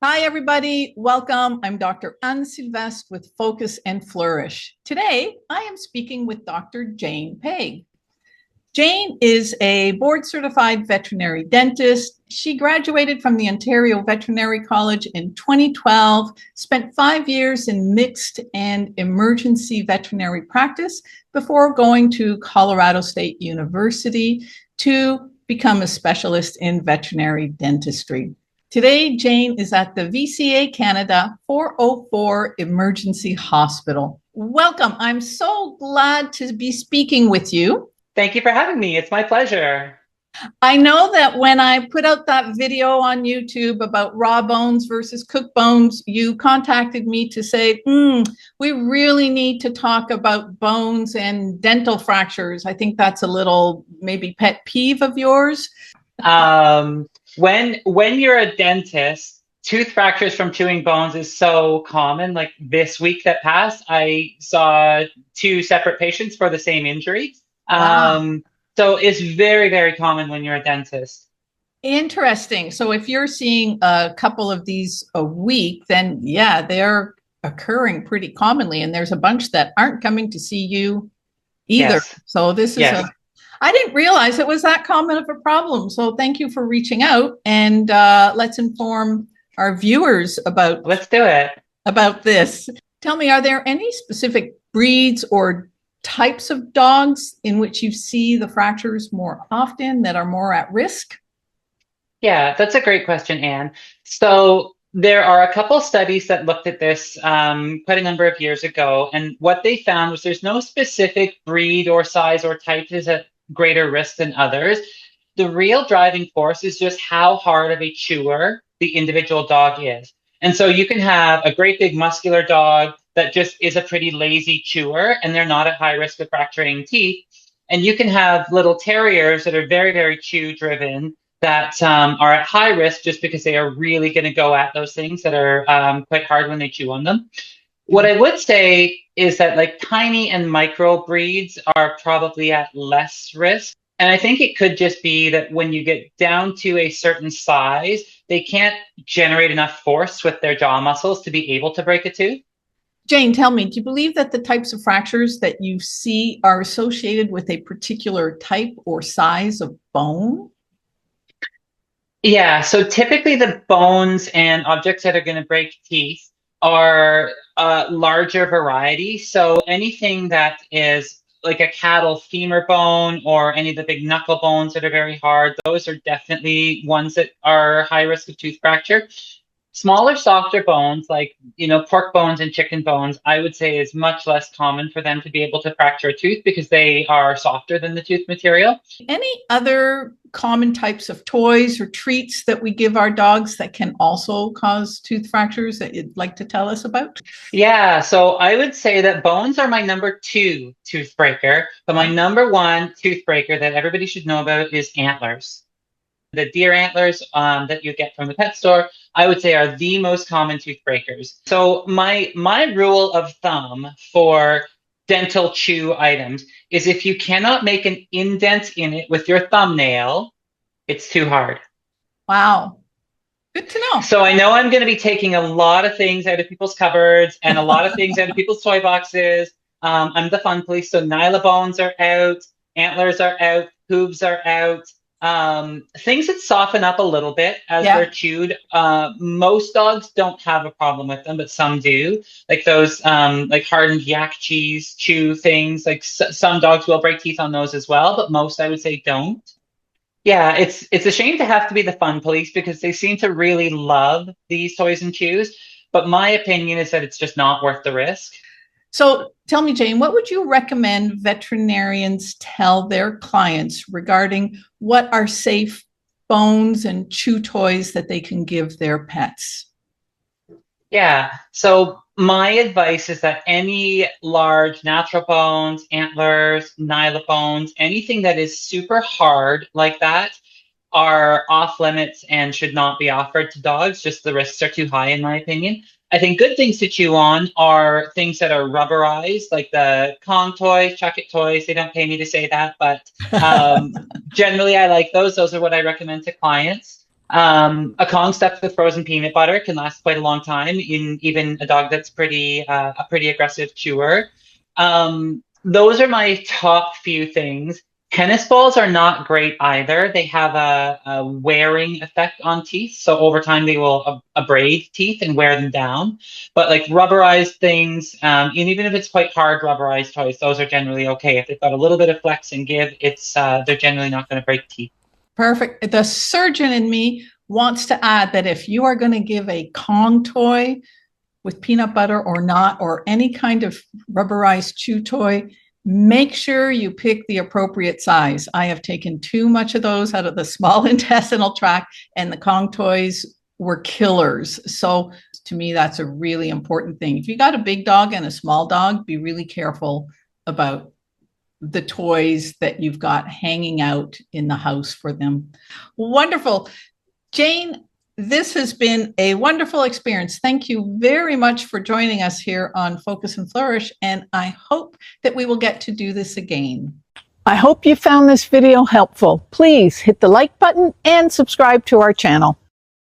Hi, everybody. Welcome. I'm Dr. Sylvestre with Focus and Flourish. Today, I am speaking with Dr. Jane Pegg. Jane is a board certified veterinary dentist. She graduated from the Ontario Veterinary College in 2012, spent 5 years in mixed and emergency veterinary practice before going to Colorado State University to become a specialist in veterinary dentistry. Today, Jane is at the VCA Canada 404 Emergency Hospital. Welcome. I'm so glad to be speaking with you. Thank you for having me. It's my pleasure. I know that when I put out that video on YouTube about raw bones versus cooked bones, you contacted me to say, we really need to talk about bones and dental fractures. I think that's a little maybe pet peeve of yours. Um, when you're a dentist, tooth fractures from chewing bones is so common. Like this week that passed, I saw two separate patients for the same injury. Wow. So it's very, very common when you're a dentist. Interesting. So if you're seeing a couple of these a week, then yeah, they're occurring pretty commonly. And there's a bunch that aren't coming to see you either. Yes, So this is yes. I didn't realize it was that common of a problem. So thank you for reaching out and let's inform our viewers Let's do it. about this. Tell me, are there any specific breeds or types of dogs in which you see the fractures more often that are more at risk? Yeah, that's a great question, Anne. So there are a couple studies that looked at this quite a number of years ago, and what they found was there's no specific breed or size or type is at greater risk than others. The real driving force is just how hard of a chewer the individual dog is. And so you can have a great big muscular dog that just is a pretty lazy chewer, and they're not at high risk of fracturing teeth. And you can have little terriers that are very, very chew driven that are at high risk just because they are really going to go at those things that are quite hard when they chew on them. What Yeah. I would say is that like tiny and micro breeds are probably at less risk. And I think it could just be that when you get down to a certain size, they can't generate enough force with their jaw muscles to be able to break a tooth. Jane, tell me, do you believe that the types of fractures that you see are associated with a particular type or size of bone? Yeah, so typically the bones and objects that are going to break teeth are a larger variety. So anything that is like a cattle femur bone or any of the big knuckle bones that are very hard, those are definitely ones that are high risk of tooth fracture. Smaller, softer bones like, pork bones and chicken bones, I would say is much less common for them to be able to fracture a tooth because they are softer than the tooth material. Any other common types of toys or treats that we give our dogs that can also cause tooth fractures that you'd like to tell us about? Yeah, so I would say that bones are my number two tooth breaker, but my number one tooth breaker that everybody should know about is antlers. The deer antlers that you get from the pet store, I would say are the most common tooth breakers. So my rule of thumb for dental chew items is if you cannot make an indent in it with your thumbnail, it's too hard. Wow, good to know. So I know I'm going to be taking a lot of things out of people's cupboards and a lot of things out of people's toy boxes. I'm the fun police, so Nyla bones are out, antlers are out, hooves are out. Things that soften up a little bit as Yeah. they're chewed. Most dogs don't have a problem with them, but some do. Like those, like hardened yak cheese chew things. Like some dogs will break teeth on those as well, but most I would say don't. Yeah, it's a shame to have to be the fun police because they seem to really love these toys and chews. But my opinion is that it's just not worth the risk. So tell me, Jane, what would you recommend veterinarians tell their clients regarding what are safe bones and chew toys that they can give their pets? Yeah. So my advice is that any large natural bones, antlers, nyla bones, anything that is super hard like that are off limits and should not be offered to dogs. Just the risks are too high, in my opinion. I think good things to chew on are things that are rubberized, like the Kong toys, Chuck It toys. They don't pay me to say that, but generally I like those. Those are what I recommend to clients. A Kong stuffed with frozen peanut butter can last quite a long time in even a dog that's a pretty aggressive chewer. Those are my top few things. Tennis balls are not great either. They have a wearing effect on teeth. So over time, they will abrade teeth and wear them down. But like rubberized things, and even if it's quite hard rubberized toys, those are generally okay. If they've got a little bit of flex and give, they're generally not going to break teeth. Perfect. The surgeon in me wants to add that if you are going to give a Kong toy with peanut butter or not, or any kind of rubberized chew toy, make sure you pick the appropriate size. I have taken too much of those out of the small intestinal tract, and the Kong toys were killers. So to me, that's a really important thing. If you got a big dog and a small dog, be really careful about the toys that you've got hanging out in the house for them. Wonderful. Jane, this has been a wonderful experience. Thank you very much for joining us here on Focus and Flourish, and I hope that we will get to do this again. I hope you found this video helpful. Please hit the like button and subscribe to our channel.